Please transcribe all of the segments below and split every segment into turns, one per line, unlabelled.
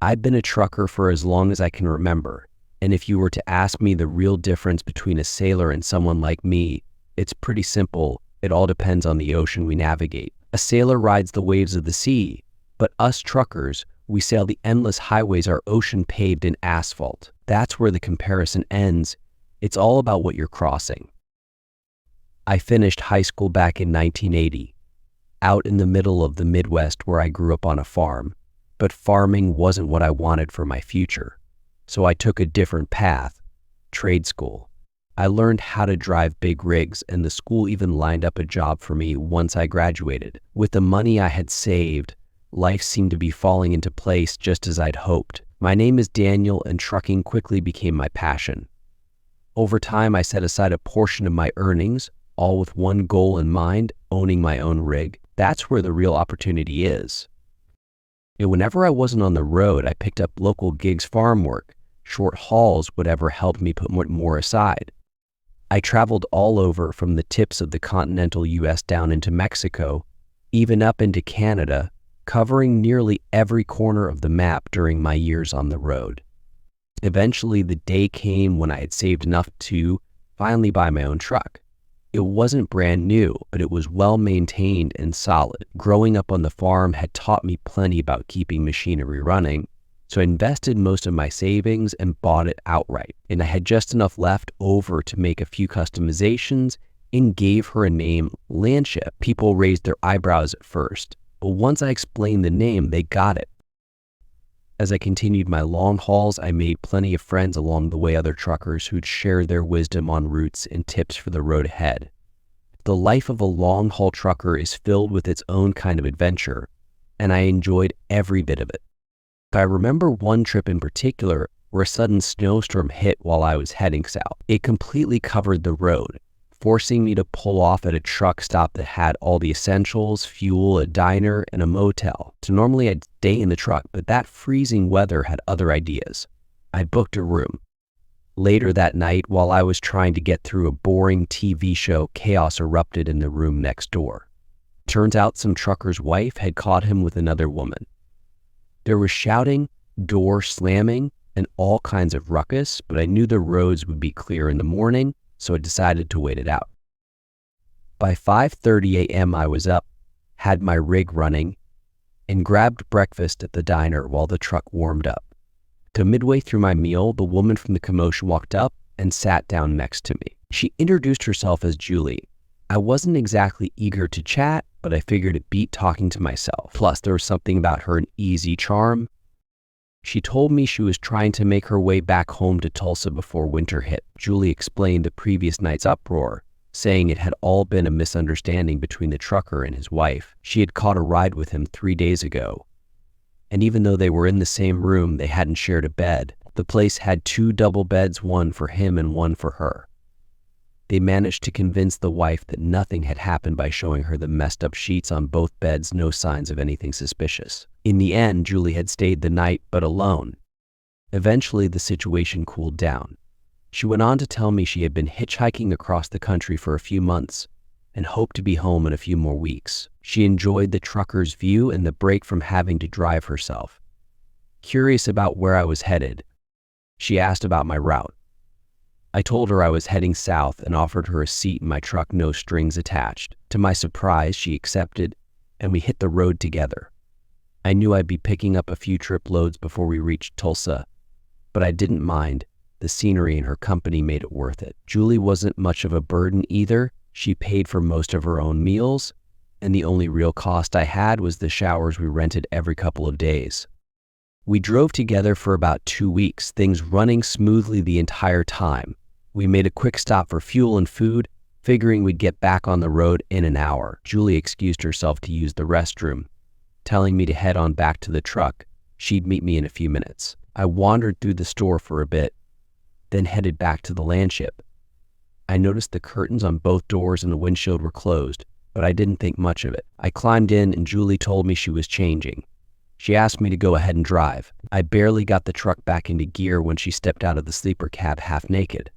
I've been a trucker for as long as I can remember, and if you were to ask me the real difference between a sailor and someone like me, it's pretty simple. It all depends on the ocean we navigate. A sailor rides the waves of the sea, but us truckers, we sail the endless highways our ocean paved in asphalt. That's where the comparison ends. It's all about what you're crossing. I finished high school back in 1980, out in the middle of the Midwest where I grew up on a farm. But farming wasn't what I wanted for my future, so I took a different path, trade school. I learned how to drive big rigs, and the school even lined up a job for me once I graduated. With the money I had saved, life seemed to be falling into place just as I'd hoped. My name is Daniel, and trucking quickly became my passion. Over time, I set aside a portion of my earnings, all with one goal in mind, owning my own rig. That's where the real opportunity is. And whenever I wasn't on the road, I picked up local gigs, farm work, short hauls, whatever helped me put more aside. I traveled all over, from the tips of the continental US down into Mexico, even up into Canada, covering nearly every corner of the map during my years on the road. Eventually, the day came when I had saved enough to finally buy my own truck. It wasn't brand new, but it was well maintained and solid. Growing up on the farm had taught me plenty about keeping machinery running, so I invested most of my savings and bought it outright. And I had just enough left over to make a few customizations and gave her a name, Landship. People raised their eyebrows at first, but once I explained the name, they got it. As I continued my long hauls, I made plenty of friends along the way, other truckers who'd share their wisdom on routes and tips for the road ahead. The life of a long-haul trucker is filled with its own kind of adventure, and I enjoyed every bit of it. I remember one trip in particular where a sudden snowstorm hit while I was heading south. It completely covered the road, forcing me to pull off at a truck stop that had all the essentials, fuel, a diner, and a motel. So normally I'd stay in the truck, but that freezing weather had other ideas. I booked a room. Later that night, while I was trying to get through a boring TV show, chaos erupted in the room next door. Turns out some trucker's wife had caught him with another woman. There was shouting, door slamming, and all kinds of ruckus, but I knew the roads would be clear in the morning, so I decided to wait it out. By 5:30 a.m. I was up, had my rig running, and grabbed breakfast at the diner while the truck warmed up. To midway through my meal, the woman from the commotion walked up and sat down next to me. She introduced herself as Julie. I wasn't exactly eager to chat, but I figured it beat talking to myself. Plus, there was something about her, an easy charm. She told me she was trying to make her way back home to Tulsa before winter hit. Julie explained the previous night's uproar, saying it had all been a misunderstanding between the trucker and his wife. She had caught a ride with him 3 days ago, and even though they were in the same room, they hadn't shared a bed. The place had 2 double beds, one for him and one for her. They managed to convince the wife that nothing had happened by showing her the messed up sheets on both beds, no signs of anything suspicious. In the end, Julie had stayed the night, but alone. Eventually, the situation cooled down. She went on to tell me she had been hitchhiking across the country for a few months and hoped to be home in a few more weeks. She enjoyed the trucker's view and the break from having to drive herself. Curious about where I was headed, she asked about my route. I told her I was heading south and offered her a seat in my truck, no strings attached. To my surprise, she accepted, and we hit the road together. I knew I'd be picking up a few trip loads before we reached Tulsa, but I didn't mind. The scenery and her company made it worth it. Julie wasn't much of a burden either. She paid for most of her own meals, and the only real cost I had was the showers we rented every couple of days. We drove together for about 2 weeks, things running smoothly the entire time. We made a quick stop for fuel and food, figuring we'd get back on the road in an hour. Julie excused herself to use the restroom, telling me to head on back to the truck. She'd meet me in a few minutes. I wandered through the store for a bit, then headed back to the Landship. I noticed the curtains on both doors and the windshield were closed, but I didn't think much of it. I climbed in and Julie told me she was changing. She asked me to go ahead and drive. I barely got the truck back into gear when she stepped out of the sleeper cab half naked.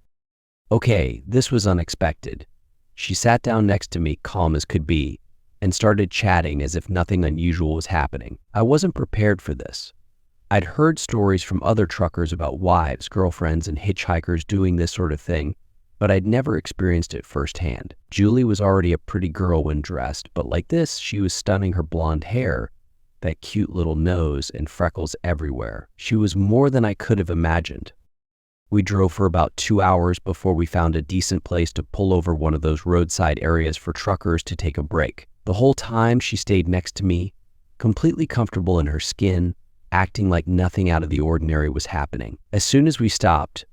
Okay, this was unexpected. She sat down next to me, calm as could be, and started chatting as if nothing unusual was happening. I wasn't prepared for this. I'd heard stories from other truckers about wives, girlfriends, and hitchhikers doing this sort of thing, but I'd never experienced it firsthand. Julie was already a pretty girl when dressed, but like this, she was stunning. Her blonde hair, that cute little nose, and freckles everywhere. She was more than I could have imagined. We drove for about 2 hours before we found a decent place to pull over one of those roadside areas for truckers to take a break. The whole time she stayed next to me, completely comfortable in her skin, acting like nothing out of the ordinary was happening. As soon as we stopped,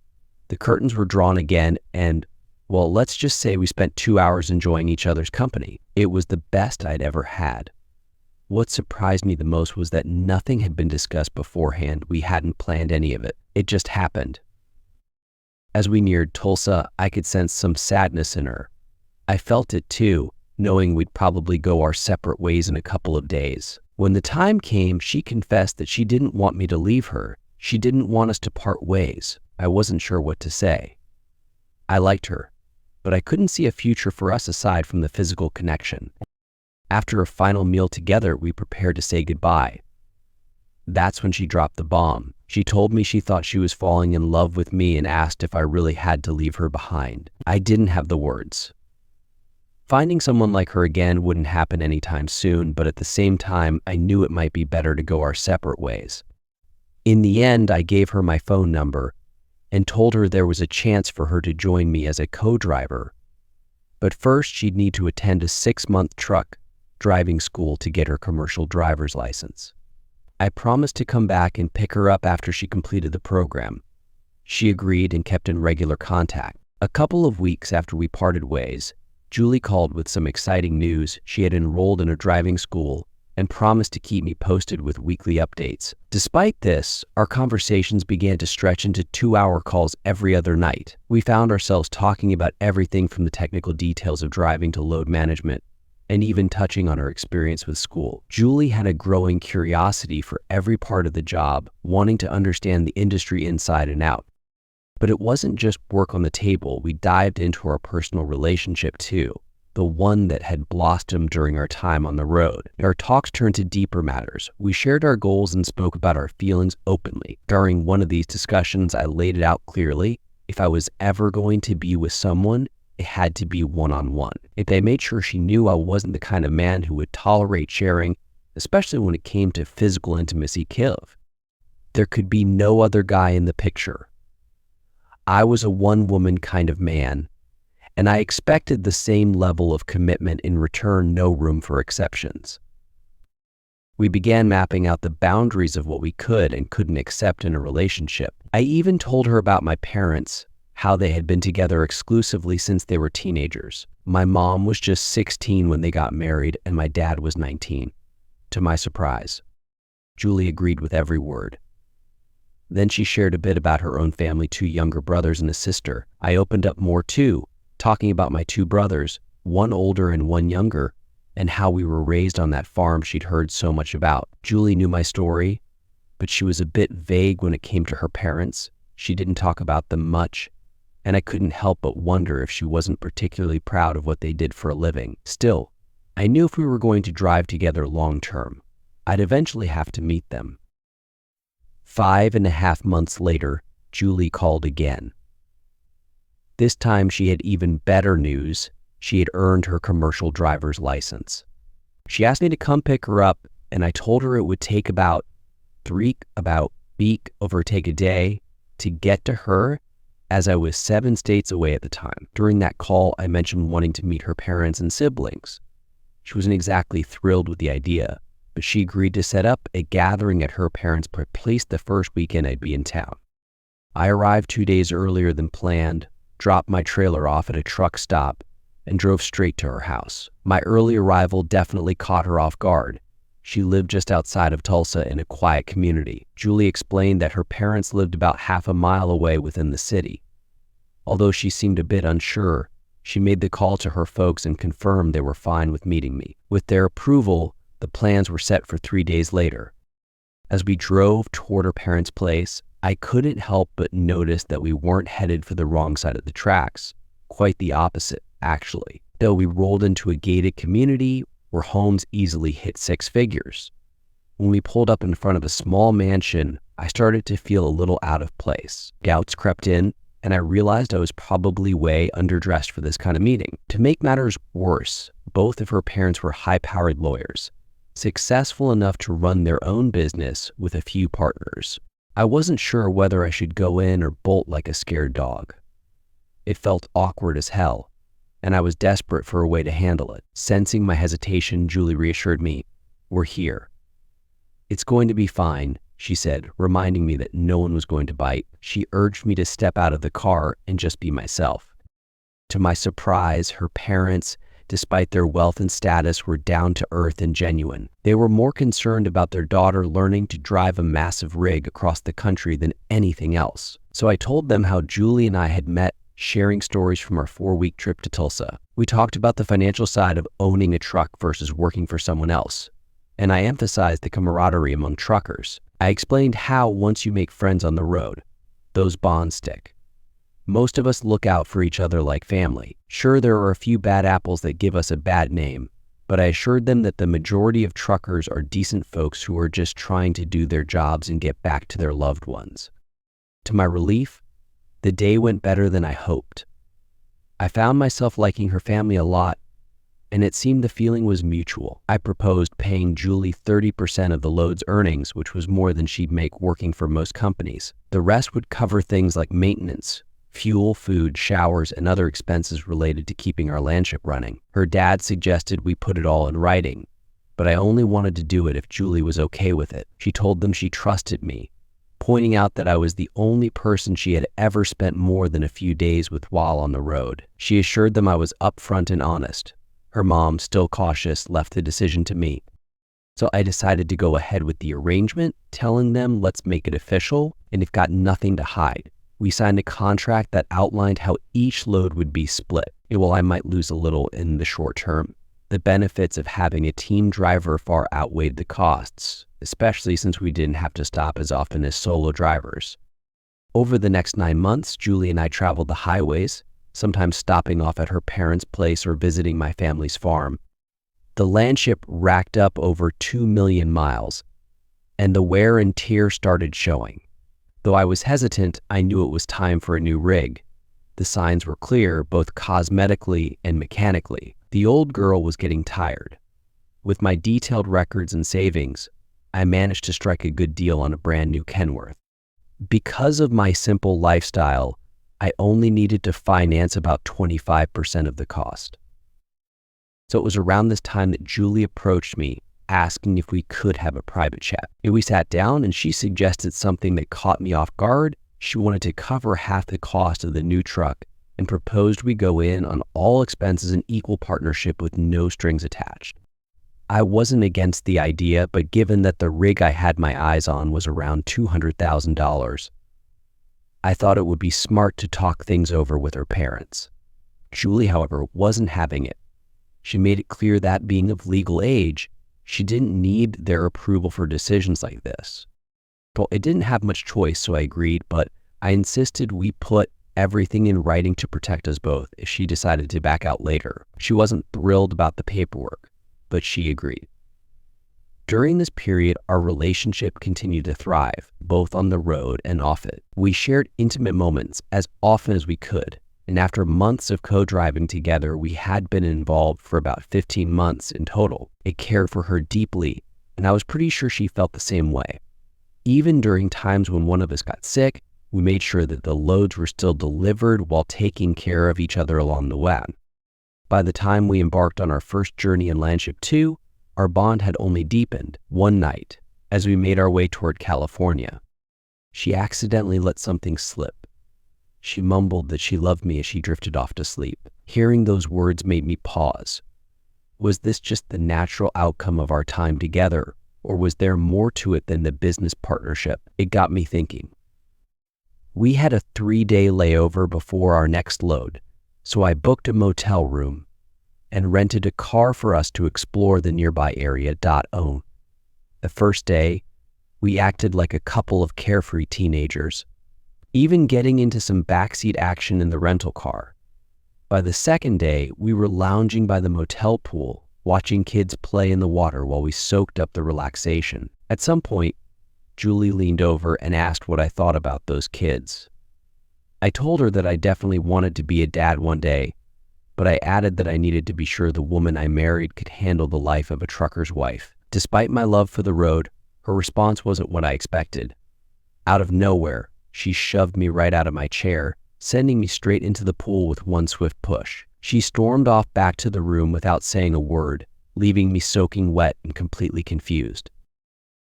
the curtains were drawn again and, well, let's just say we spent 2 hours enjoying each other's company. It was the best I'd ever had. What surprised me the most was that nothing had been discussed beforehand. We hadn't planned any of it. It just happened. As we neared Tulsa, I could sense some sadness in her. I felt it too, knowing we'd probably go our separate ways in a couple of days. When the time came, she confessed that she didn't want me to leave her. She didn't want us to part ways. I wasn't sure what to say. I liked her, but I couldn't see a future for us aside from the physical connection. After a final meal together, we prepared to say goodbye. That's when she dropped the bomb. She told me she thought she was falling in love with me and asked if I really had to leave her behind. I didn't have the words. Finding someone like her again wouldn't happen anytime soon, but at the same time, I knew it might be better to go our separate ways. In the end, I gave her my phone number and told her there was a chance for her to join me as a co-driver. But first, she'd need to attend a 6-month truck driving school to get her commercial driver's license. I promised to come back and pick her up after she completed the program. She agreed and kept in regular contact. A couple of weeks after we parted ways, Julie called with some exciting news. She had enrolled in a driving school and promised to keep me posted with weekly updates. Despite this, our conversations began to stretch into 2-hour calls every other night. We found ourselves talking about everything from the technical details of driving to load management, and even touching on her experience with school. Julie had a growing curiosity for every part of the job, wanting to understand the industry inside and out. But it wasn't just work on the table. We dived into our personal relationship too, the one that had blossomed during our time on the road. Our talks turned to deeper matters. We shared our goals and spoke about our feelings openly. During one of these discussions, I laid it out clearly. If I was ever going to be with someone, it had to be one-on-one. If I made sure she knew I wasn't the kind of man who would tolerate sharing, especially when it came to physical intimacy. There could be no other guy in the picture. I was a one-woman kind of man, and I expected the same level of commitment in return, no room for exceptions. We began mapping out the boundaries of what we could and couldn't accept in a relationship. I even told her about my parents, how they had been together exclusively since they were teenagers. My mom was just 16 when they got married, and my dad was 19. To my surprise, Julie agreed with every word. Then she shared a bit about her own family, 2 younger brothers and a sister. I opened up more too, talking about my 2 brothers, one older and one younger, and how we were raised on that farm she'd heard so much about. Julie knew my story, but she was a bit vague when it came to her parents. She didn't talk about them much, and I couldn't help but wonder if she wasn't particularly proud of what they did for a living. Still, I knew if we were going to drive together long term, I'd eventually have to meet them. 5.5 months later, Julie called again. This time she had even better news. She had earned her commercial driver's license. She asked me to come pick her up, and I told her it would take about a day to get to her, as I was 7 states away at the time. During that call, I mentioned wanting to meet her parents and siblings. She wasn't exactly thrilled with the idea, but she agreed to set up a gathering at her parents' place the first weekend I'd be in town. I arrived 2 days earlier than planned, dropped my trailer off at a truck stop, and drove straight to her house. My early arrival definitely caught her off guard. She lived just outside of Tulsa in a quiet community. Julie explained that her parents lived about half a mile away within the city. Although she seemed a bit unsure, she made the call to her folks and confirmed they were fine with meeting me. With their approval, the plans were set for 3 days later. As we drove toward her parents' place, I couldn't help but notice that we weren't headed for the wrong side of the tracks. Quite the opposite, actually. Though we rolled into a gated community where homes easily hit 6 figures. When we pulled up in front of a small mansion I started to feel a little out of place. Doubts crept in, and I realized I was probably way underdressed for this kind of meeting. To make matters worse, both of her parents were high-powered lawyers, successful enough to run their own business with a few partners. I wasn't sure whether I should go in or bolt like a scared dog. It felt awkward as hell, and I was desperate for a way to handle it. Sensing my hesitation, Julie reassured me, "We're here. It's going to be fine," she said, reminding me that no one was going to bite. She urged me to step out of the car and just be myself. To my surprise, her parents, despite their wealth and status, were down to earth and genuine. They were more concerned about their daughter learning to drive a massive rig across the country than anything else. So I told them how Julie and I had met, sharing stories from our 4-week trip to Tulsa. We talked about the financial side of owning a truck versus working for someone else, and I emphasized the camaraderie among truckers. I explained how once you make friends on the road, those bonds stick. Most of us look out for each other like family. Sure, there are a few bad apples that give us a bad name, but I assured them that the majority of truckers are decent folks who are just trying to do their jobs and get back to their loved ones. To my relief, the day went better than I hoped. I found myself liking her family a lot, and it seemed the feeling was mutual. I proposed paying Julie 30% of the load's earnings, which was more than she'd make working for most companies. The rest would cover things like maintenance, fuel, food, showers, and other expenses related to keeping our landship running. Her dad suggested we put it all in writing, but I only wanted to do it if Julie was okay with it. She told them she trusted me, pointing out that I was the only person she had ever spent more than a few days with while on the road. She assured them I was upfront and honest. Her mom, still cautious, left the decision to me. So I decided to go ahead with the arrangement, telling them let's make it official, and they've got nothing to hide. We signed a contract that outlined how each load would be split. While I might lose a little in the short term, the benefits of having a team driver far outweighed the costs, especially since we didn't have to stop as often as solo drivers. Over the next 9 months, Julie and I traveled the highways, sometimes stopping off at her parents' place or visiting my family's farm. The landship racked up over 2 million miles, and the wear and tear started showing. Though I was hesitant, I knew it was time for a new rig. The signs were clear, both cosmetically and mechanically. The old girl was getting tired. With my detailed records and savings, I managed to strike a good deal on a brand new Kenworth. Because of my simple lifestyle, I only needed to finance about 25% of the cost. So it was around this time that Julie approached me, asking if we could have a private chat. We sat down and she suggested something that caught me off guard. She wanted to cover half the cost of the new truck and proposed we go in on all expenses in equal partnership with no strings attached. I wasn't against the idea, but given that the rig I had my eyes on was around $200,000, I thought it would be smart to talk things over with her parents. Julie, however, wasn't having it. She made it clear that, being of legal age, she didn't need their approval for decisions like this. Well, I didn't have much choice, so I agreed, but I insisted we put everything in writing to protect us both if she decided to back out later. She wasn't thrilled about the paperwork, but she agreed. During this period, our relationship continued to thrive, both on the road and off it. We shared intimate moments as often as we could, and after months of co-driving together, we had been involved for about 15 months in total. I cared for her deeply, and I was pretty sure she felt the same way. Even during times when one of us got sick, we made sure that the loads were still delivered while taking care of each other along the way. By the time we embarked on our first journey in Landship 2, our bond had only deepened. One night, as we made our way toward California, she accidentally let something slip. She mumbled that she loved me as she drifted off to sleep. Hearing those words made me pause. Was this just the natural outcome of our time together, or was there more to it than the business partnership? It got me thinking. We had a 3-day layover before our next load, so I booked a motel room and rented a car for us to explore the nearby area. The first day, we acted like a couple of carefree teenagers, even getting into some backseat action in the rental car. By the second day, we were lounging by the motel pool, watching kids play in the water while we soaked up the relaxation. At some point, Julie leaned over and asked what I thought about those kids. I told her that I definitely wanted to be a dad one day, but I added that I needed to be sure the woman I married could handle the life of a trucker's wife. Despite my love for the road, her response wasn't what I expected. Out of nowhere, she shoved me right out of my chair, sending me straight into the pool with one swift push. She stormed off back to the room without saying a word, leaving me soaking wet and completely confused.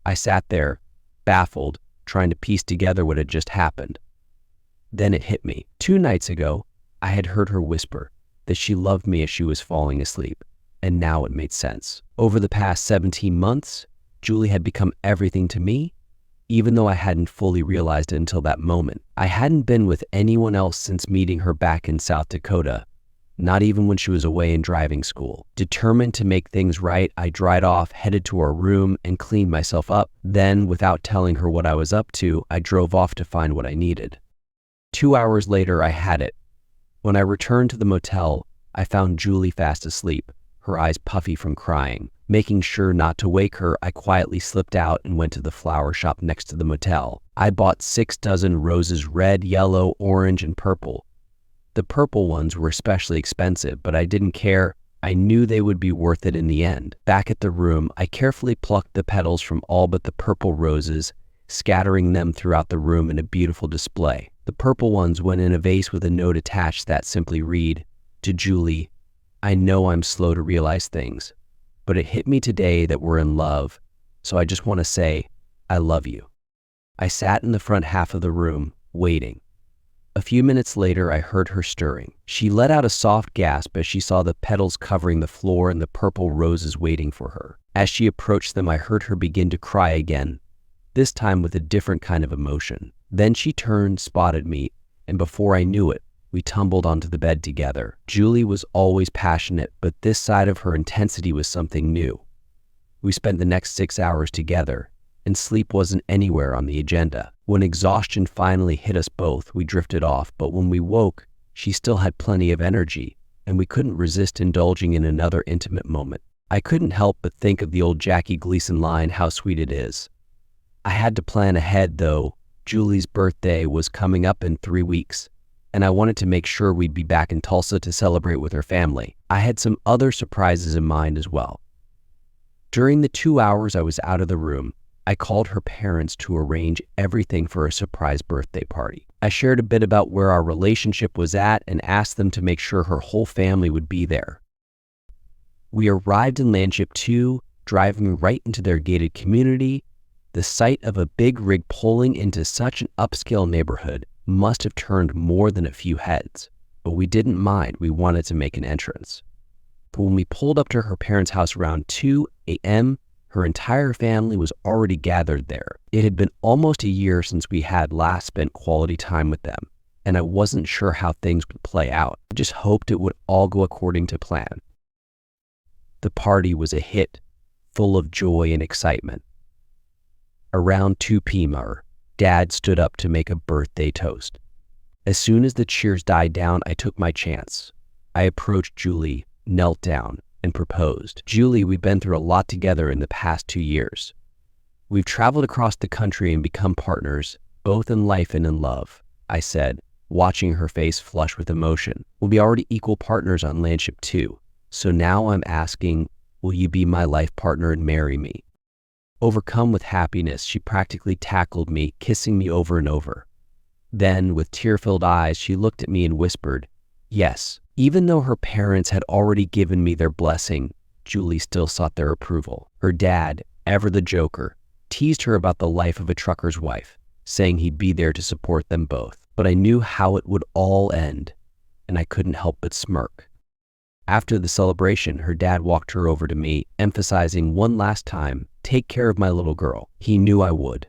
I sat there, baffled, trying to piece together what had just happened. Then it hit me. 2 nights ago, I had heard her whisper that she loved me as she was falling asleep, and now it made sense. Over the past 17 months, Julie had become everything to me, even though I hadn't fully realized it until that moment. I hadn't been with anyone else since meeting her back in South Dakota, not even when she was away in driving school. Determined to make things right, I dried off, headed to our room, and cleaned myself up. Then, without telling her what I was up to, I drove off to find what I needed. 2 hours later, I had it. When I returned to the motel, I found Julie fast asleep, her eyes puffy from crying. Making sure not to wake her, I quietly slipped out and went to the flower shop next to the motel. I bought 6 dozen roses, red, yellow, orange, and purple. The purple ones were especially expensive, but I didn't care. I knew they would be worth it in the end. Back at the room, I carefully plucked the petals from all but the purple roses, scattering them throughout the room in a beautiful display. The purple ones went in a vase with a note attached that simply read, "To Julie, I know I'm slow to realize things, but it hit me today that we're in love, so I just want to say, I love you." I sat in the front half of the room, waiting. A few minutes later, I heard her stirring. She let out a soft gasp as she saw the petals covering the floor and the purple roses waiting for her. As she approached them, I heard her begin to cry again, this time with a different kind of emotion. Then she turned, spotted me, and before I knew it, we tumbled onto the bed together. Julie was always passionate, but this side of her intensity was something new. We spent the next 6 hours together, and sleep wasn't anywhere on the agenda. When exhaustion finally hit us both, we drifted off, but when we woke, she still had plenty of energy, and we couldn't resist indulging in another intimate moment. I couldn't help but think of the old Jackie Gleason line, "How sweet it is." I had to plan ahead, though. Julie's birthday was coming up in 3 weeks, and I wanted to make sure we'd be back in Tulsa to celebrate with her family. I had some other surprises in mind as well. During the 2 hours I was out of the room, I called her parents to arrange everything for a surprise birthday party. I shared a bit about where our relationship was at and asked them to make sure her whole family would be there. We arrived in Landship 2, driving right into their gated community. The sight of a big rig pulling into such an upscale neighborhood must have turned more than a few heads, but we didn't mind. We wanted to make an entrance. But when we pulled up to her parents' house around 2 a.m., her entire family was already gathered there. It had been almost a year since we had last spent quality time with them, and I wasn't sure how things would play out. I just hoped it would all go according to plan. The party was a hit, full of joy and excitement. Around 2 p.m., our dad stood up to make a birthday toast. As soon as the cheers died down, I took my chance. I approached Julie, knelt down, and proposed. "Julie, we've been through a lot together in the past 2 years. We've traveled across the country and become partners, both in life and in love," I said, watching her face flush with emotion. "We'll be already equal partners on Landship 2, so now I'm asking, will you be my life partner and marry me?" Overcome with happiness, she practically tackled me, kissing me over and over. Then, with tear-filled eyes, she looked at me and whispered, "Yes." Even though her parents had already given me their blessing, Julie still sought their approval. Her dad, ever the joker, teased her about the life of a trucker's wife, saying he'd be there to support them both. But I knew how it would all end, and I couldn't help but smirk. After the celebration, her dad walked her over to me, emphasizing one last time, "Take care of my little girl." He knew I would.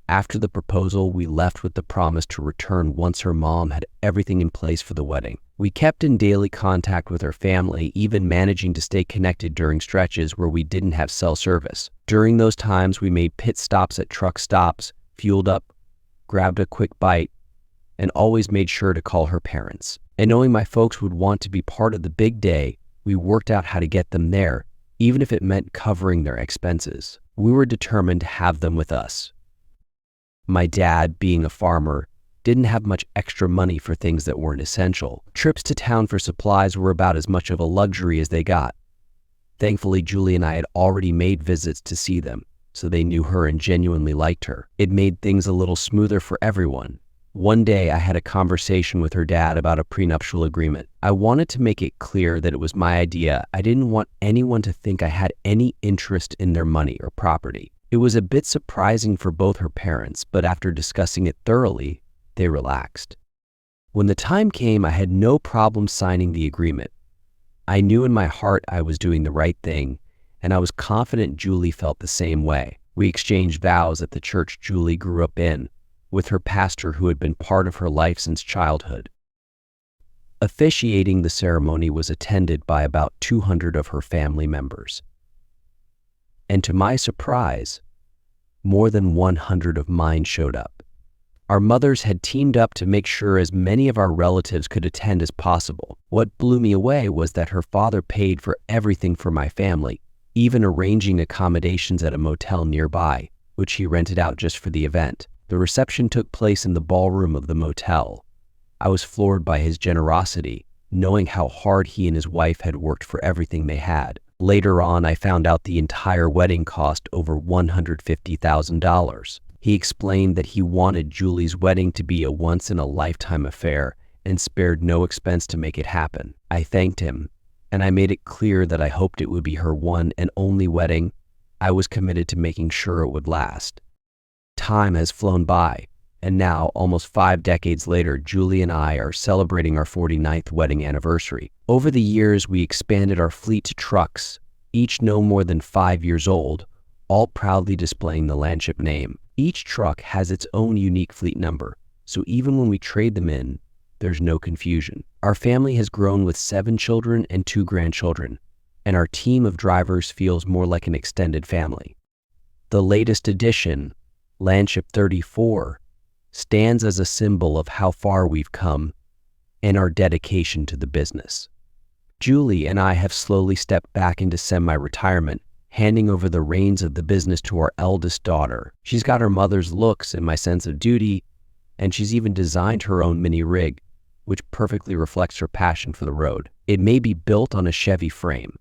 After the proposal, we left with the promise to return once her mom had everything in place for the wedding. We kept in daily contact with her family, even managing to stay connected during stretches where we didn't have cell service. During those times, we made pit stops at truck stops, fueled up, grabbed a quick bite, and always made sure to call her parents. And knowing my folks would want to be part of the big day, we worked out how to get them there, even if it meant covering their expenses. We were determined to have them with us. My dad, being a farmer, didn't have much extra money for things that weren't essential. Trips to town for supplies were about as much of a luxury as they got. Thankfully, Julie and I had already made visits to see them, so they knew her and genuinely liked her. It made things a little smoother for everyone. One day, I had a conversation with her dad about a prenuptial agreement. I wanted to make it clear that it was my idea. I didn't want anyone to think I had any interest in their money or property. It was a bit surprising for both her parents, but after discussing it thoroughly, they relaxed. When the time came, I had no problem signing the agreement. I knew in my heart I was doing the right thing, and I was confident Julie felt the same way. We exchanged vows at the church Julie grew up in, with her pastor who had been part of her life since childhood. Officiating the ceremony was attended by about 200 of her family members. And to my surprise, more than 100 of mine showed up. Our mothers had teamed up to make sure as many of our relatives could attend as possible. What blew me away was that her father paid for everything for my family, even arranging accommodations at a motel nearby, which he rented out just for the event. The reception took place in the ballroom of the motel. I was floored by his generosity, knowing how hard he and his wife had worked for everything they had. Later on, I found out the entire wedding cost over $150,000. He explained that he wanted Julie's wedding to be a once-in-a-lifetime affair and spared no expense to make it happen. I thanked him, and I made it clear that I hoped it would be her one and only wedding. I was committed to making sure it would last. Time has flown by, and now, almost 5 decades later, Julie and I are celebrating our 49th wedding anniversary. Over the years, we expanded our fleet to trucks, each no more than 5 years old, all proudly displaying the Landship name. Each truck has its own unique fleet number, so even when we trade them in, there's no confusion. Our family has grown with 7 children and 2 grandchildren, and our team of drivers feels more like an extended family. The latest addition, Landship 34, stands as a symbol of how far we've come and our dedication to the business. Julie and I have slowly stepped back into semi-retirement, handing over the reins of the business to our eldest daughter. She's got her mother's looks and my sense of duty, and she's even designed her own mini rig, which perfectly reflects her passion for the road. It may be built on a Chevy frame,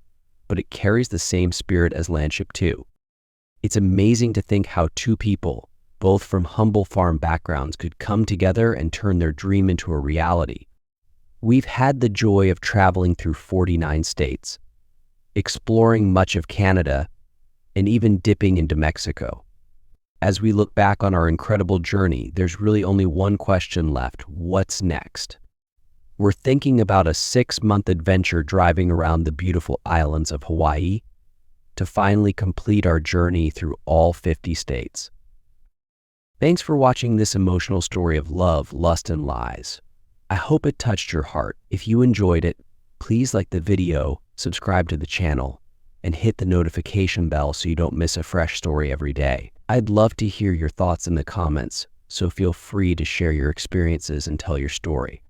but it carries the same spirit as Landship 2. It's amazing to think how 2 people, both from humble farm backgrounds, could come together and turn their dream into a reality. We've had the joy of traveling through 49 states, exploring much of Canada, and even dipping into Mexico. As we look back on our incredible journey, there's really only one question left: what's next? We're thinking about a 6-month adventure driving around the beautiful islands of Hawaii to finally complete our journey through all 50 states. Thanks for watching this emotional story of love, lust, and lies. I hope it touched your heart. If you enjoyed it, please like the video, subscribe to the channel, and hit the notification bell so you don't miss a fresh story every day. I'd love to hear your thoughts in the comments, so feel free to share your experiences and tell your story.